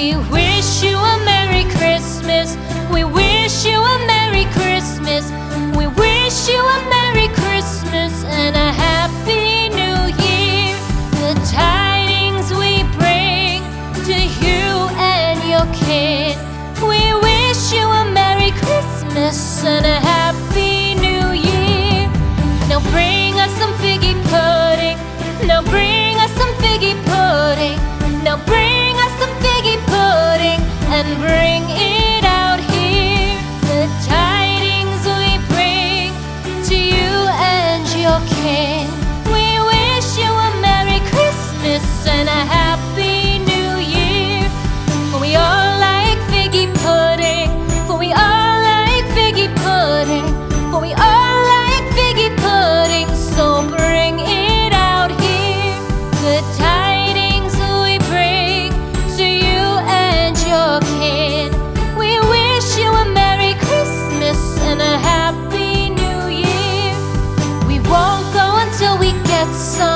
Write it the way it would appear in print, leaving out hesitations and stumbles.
We wish you a Merry Christmas. We wish you a Merry Christmas. We wish you a Merry Christmas and a Happy New Year. The tidings we bring to you and your kin. We wish you a Merry Christmas and a Happy New Year. Now bring us some figgy pudding. Now bring us some figgy pudding. Now bring us some figgy pudding and bring it out here. The tidings we bring to you and your kin. We wish you a Merry Christmas and a Happy New Year. For we all like figgy pudding. For we all like figgy pudding. For we all like figgy pudding. So bring it out here. The tidings we bring to you and your kin. We wish you a Merry Christmas and a Happy New Year. We won't go until we get some